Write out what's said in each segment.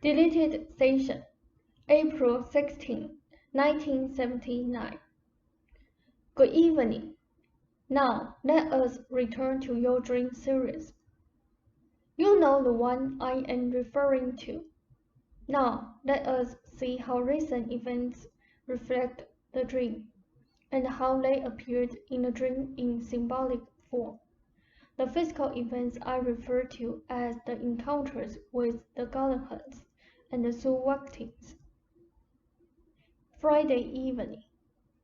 Deleted Station, April 16, 1979. Good evening. Now let us return to your dream series. You know the one I am referring to. Now let us see how recent events reflect the dream, and how they appeared in the dream in symbolic form. The physical events I refer to as the encounters with the Galahans and the Suwaktins. Friday evening.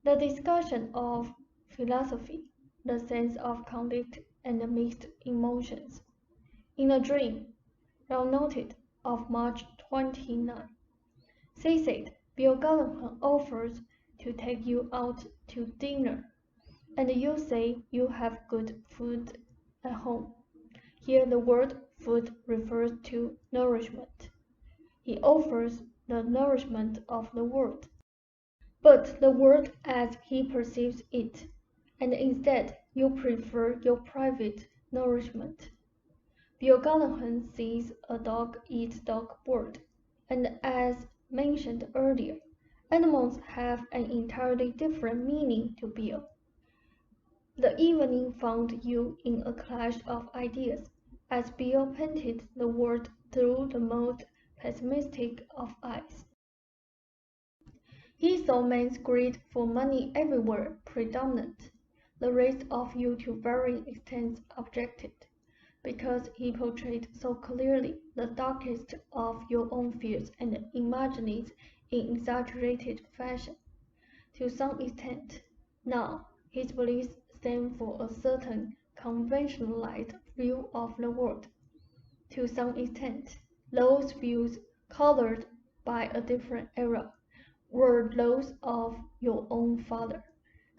The discussion of philosophy, the sense of conflict and the mixed emotions. In a dream, well noted, of March 29. They said Bill Gallagher offers to take you out to dinner, and you say you have good food at home. Here the word food refers to nourishment. He offers the nourishment of the world, but the world as he perceives it, and instead you prefer your private nourishment. Bill Gallagher sees a dog eat dog bird, and as mentioned earlier, animals have an entirely different meaning to Bill. The evening found you in a clash of ideas, as Bill painted the world through the most pessimistic of eyes. He saw man's greed for money everywhere predominant. The rest of you to varying extents objected, because he portrayed so clearly the darkest of your own fears and imaginings in exaggerated fashion. To some extent, now, his beliefs stand for a certain conventionalized view of the world. To some extent, those views, colored by a different era, were those of your own father,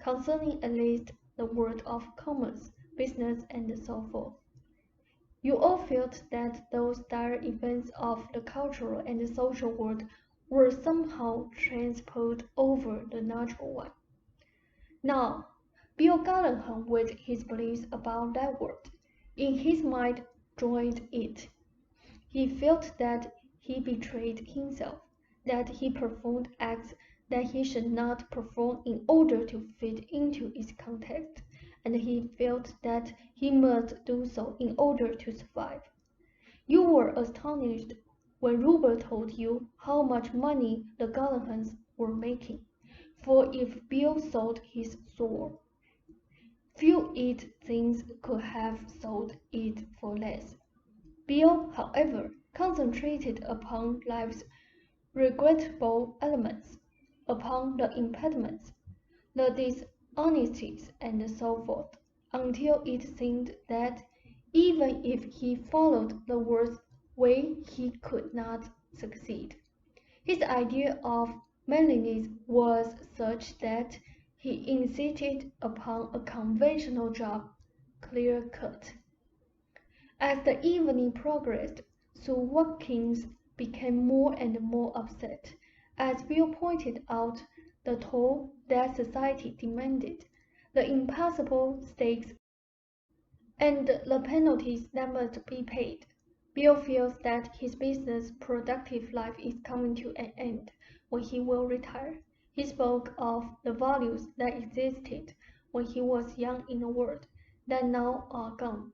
concerning at least the world of commerce, business, and so forth. You all felt that those dire events of the cultural and social world were somehow transposed over the natural one. Now, Bill Gallagher, with his beliefs about that world, in his mind joined it. He felt that he betrayed himself, that he performed acts that he should not perform in order to fit into its context, and he felt that he must do so in order to survive. You were astonished when Rupert told you how much money the Gallaghers were making, for if Bill sold his soul, few things could have sold it for less. Bill, however, concentrated upon life's regrettable elements, upon the impediments, the dishonesties, and so forth, until it seemed that even if he followed the world's way, he could not succeed. His idea of manliness was such that he insisted upon a conventional job, clear-cut. As the evening progressed, Sue Watkins became more and more upset, as Bill pointed out the toll that society demanded, the impossible stakes, and the penalties that must be paid. Bill feels that his business productive life is coming to an end when he will retire. He spoke of the values that existed when he was young in the world that now are gone.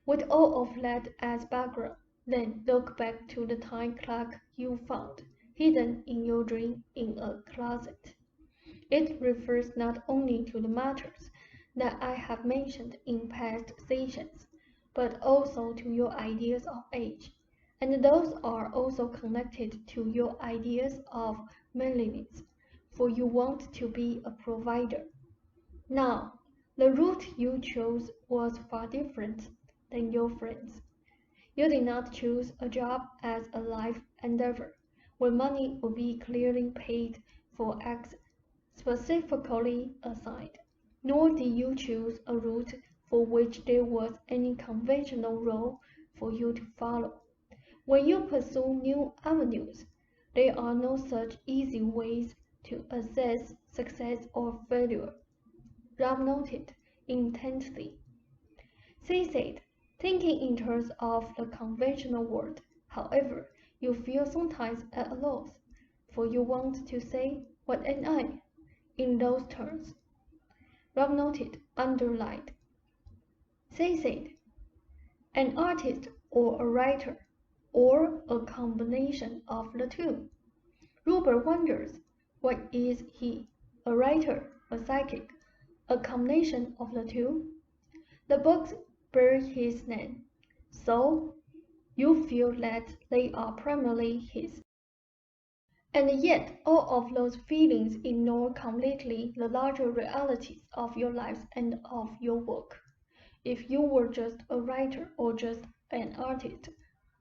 With all of that as background, then look back to the time clock you found, hidden in your dream in a closet. It refers not only to the matters that I have mentioned in past sessions, but also to your ideas of age, and those are also connected to your ideas of manliness, for you want to be a provider. Now, the route you chose was far different than your friends. You did not choose a job as a life endeavor, where money would be clearly paid for acts specifically assigned, nor did you choose a route for which there was any conventional role for you to follow. When you pursue new avenues, there are no such easy ways to assess success or failure, Rob noted intently. She said, thinking in terms of the conventional world, however, you feel sometimes at a loss, for you want to say, "What am I?" in those terms. Rob noted, underlined. Say said, an artist or a writer, or a combination of the two. Ruber wonders, what is he? A writer, a psychic, a combination of the two? The books bear his name, so you feel that they are primarily his. And yet all of those feelings ignore completely the larger realities of your lives and of your work. If you were just a writer or just an artist,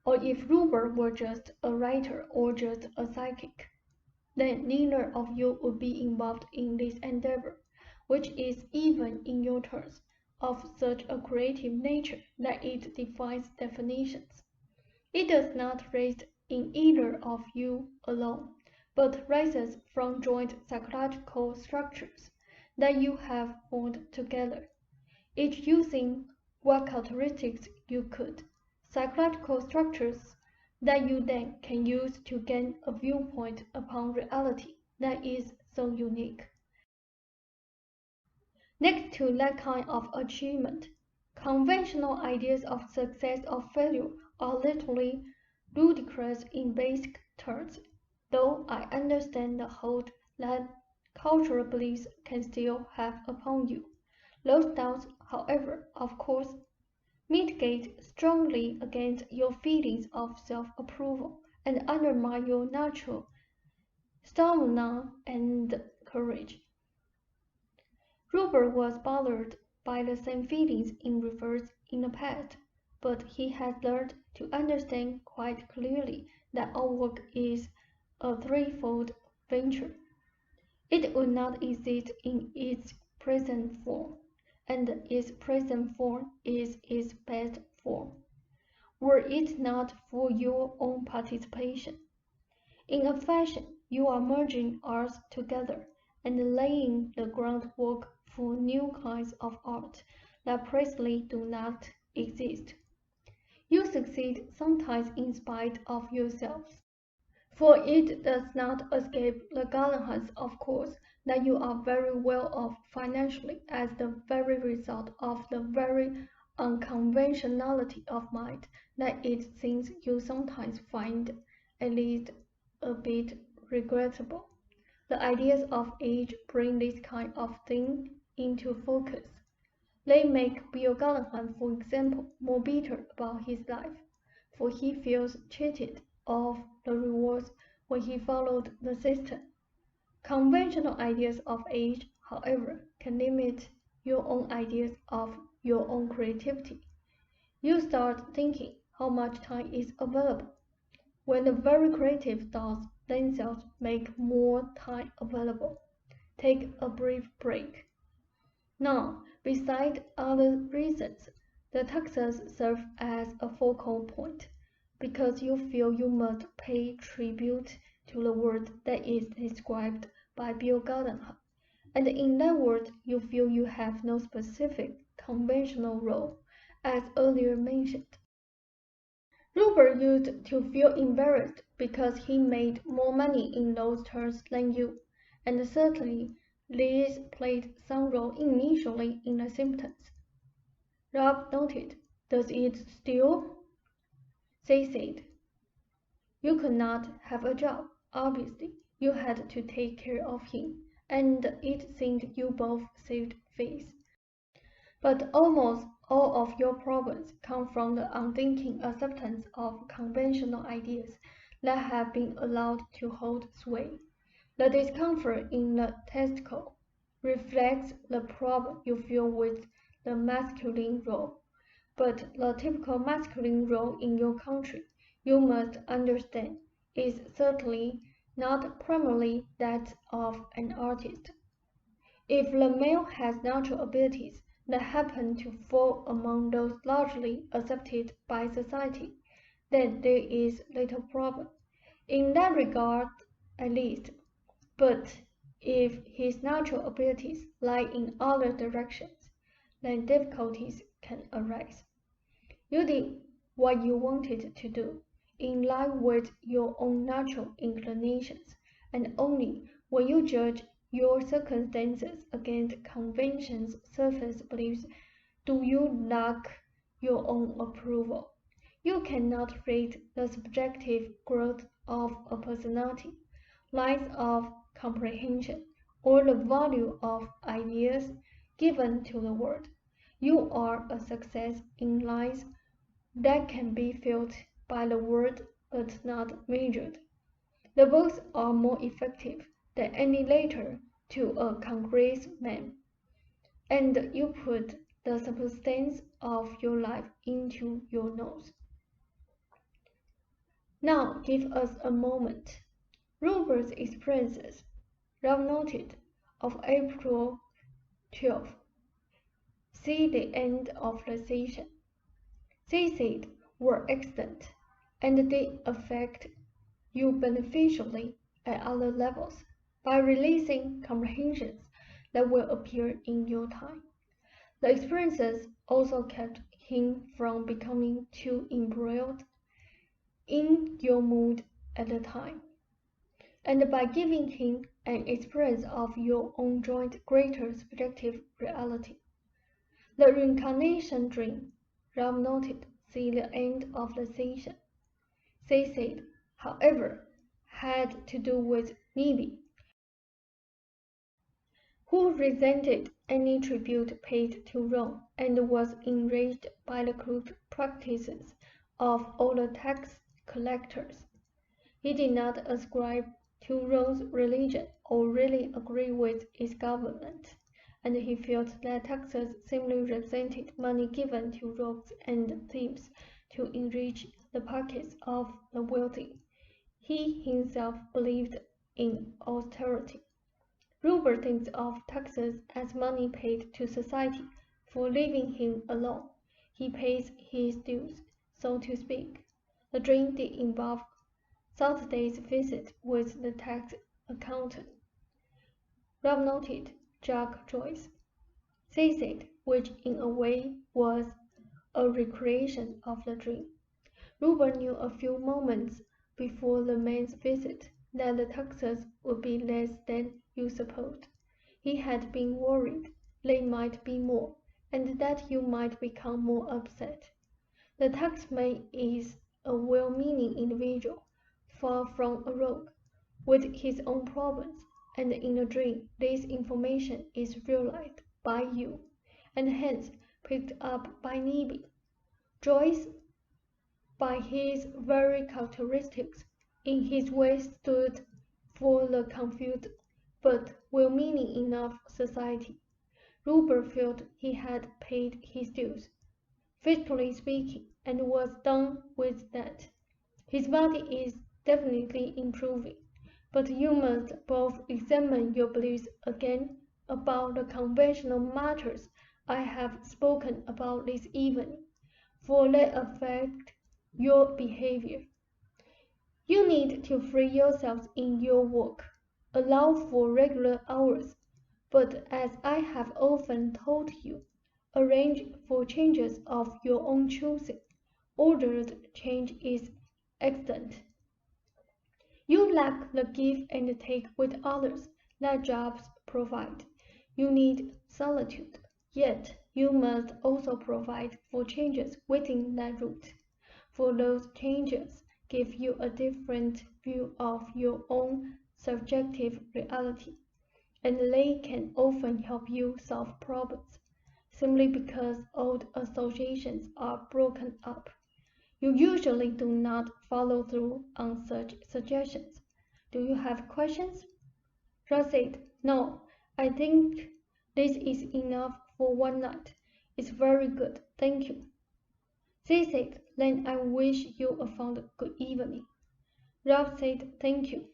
or if Ruber were just a writer or just a psychic, then neither of you would be involved in this endeavor, which is, even in your terms, of such a creative nature that it defies definitions. It does not rest in either of you alone, but rises from joint psychological structures that you have formed together, each using what characteristics you could, psychological structures that you then can use to gain a viewpoint upon reality that is so unique. Next to that kind of achievement, conventional ideas of success or failure are literally ludicrous in basic terms, though I understand the hold that cultural beliefs can still have upon you. Those doubts, however, of course, mitigate strongly against your feelings of self-approval and undermine your natural stamina and courage. Ruber was bothered by the same feelings in reverse in the past, but he has learned to understand quite clearly that our work is a threefold venture. It would not exist in its present form, and its present form is its best form, were it not for your own participation. In a fashion, you are merging arts together and laying the groundwork for new kinds of art that presently do not exist. You succeed sometimes in spite of yourselves, for it does not escape the Galahans, of course, that you are very well off financially as the very result of the very unconventionality of mind that it seems you sometimes find at least a bit regrettable. The ideas of age bring this kind of thing into focus. They make Bill Callahan, for example, more bitter about his life, for he feels cheated of the rewards when he followed the system. Conventional ideas of age, however, can limit your own ideas of your own creativity. You start thinking how much time is available, when the very creative thoughts themselves make more time available. Take a brief break. Now, beside other reasons, the taxes serve as a focal point, because you feel you must pay tribute to the world that is described by Bill Callahan, and in that world you feel you have no specific conventional role, as earlier mentioned. Ruber used to feel embarrassed because he made more money in those terms than you, and certainly this played some role initially in the symptoms. Rob noted, "Does it still?" They said, "You could not have a job, obviously. You had to take care of him, and it seemed you both saved face. But almost all of your problems come from the unthinking acceptance of conventional ideas that have been allowed to hold sway. The discomfort in the testicle reflects the problem you feel with the masculine role, but the typical masculine role in your country, you must understand, is certainly not primarily that of an artist. If the male has natural abilities that happen to fall among those largely accepted by society, then there is little problem, in that regard at least. But if his natural abilities lie in other directions, then difficulties can arise. You did what you wanted to do. in line with your own natural inclinations, and only when you judge your circumstances against convention's surface beliefs do you lack your own approval. You cannot rate the subjective growth of a personality, lines of comprehension, or the value of ideas given to the world. You are a success in lines that can be felt by the world but not measured. The books are more effective than any letter to a congressman, and you put the substance of your life into your notes. Now give us a moment. Robert's experiences, Ralph noted, of April 12. See the end of the session. They said were excellent, and they affect you beneficially at other levels by releasing comprehensions that will appear in your time. The experiences also kept him from becoming too embroiled in your mood at the time, and by giving him an experience of your own joint greater subjective reality. The reincarnation dream, Ralph noted, see the end of the session. They said, however, had to do with Neely, who resented any tribute paid to Rome and was enraged by the corrupt practices of all the tax collectors. He did not ascribe to Rome's religion or really agree with its government, and he felt that taxes simply represented money given to rogues and thieves to enrich the pockets of the wealthy. He himself believed in austerity. Rupert thinks of taxes as money paid to society for leaving him alone. He pays his dues, so to speak. The dream did involve Saturday's visit with the tax accountant. Ralph noted Jack Joyce. They said, which in a way was a recreation of the dream. Rupert knew a few moments before the man's visit that the taxes would be less than you supposed. He had been worried they might be more, and that you might become more upset. The taxman is a well-meaning individual, far from a rogue, with his own problems, and in a dream this information is realized by you, and hence picked up by Nibby. Joyce, by his very characteristics, in his way stood for the confused but well-meaning enough society. Rupert felt he had paid his dues, physically speaking, and was done with that. His body is definitely improving, but you must both examine your beliefs again about the conventional matters I have spoken about this evening, for they affect your behavior. You need to free yourselves in your work. Allow for regular hours, but as I have often told you, arrange for changes of your own choosing. Ordered change is excellent. You lack the give and take with others that jobs provide. You need solitude, yet you must also provide for changes within that route, for those changes give you a different view of your own subjective reality, and they can often help you solve problems, simply because old associations are broken up. You usually do not follow through on such suggestions. Do you have questions? Ralph said, no, I think this is enough for one night. It's very good, thank you. They said, then I wish you a fond good evening. Ralph said, thank you.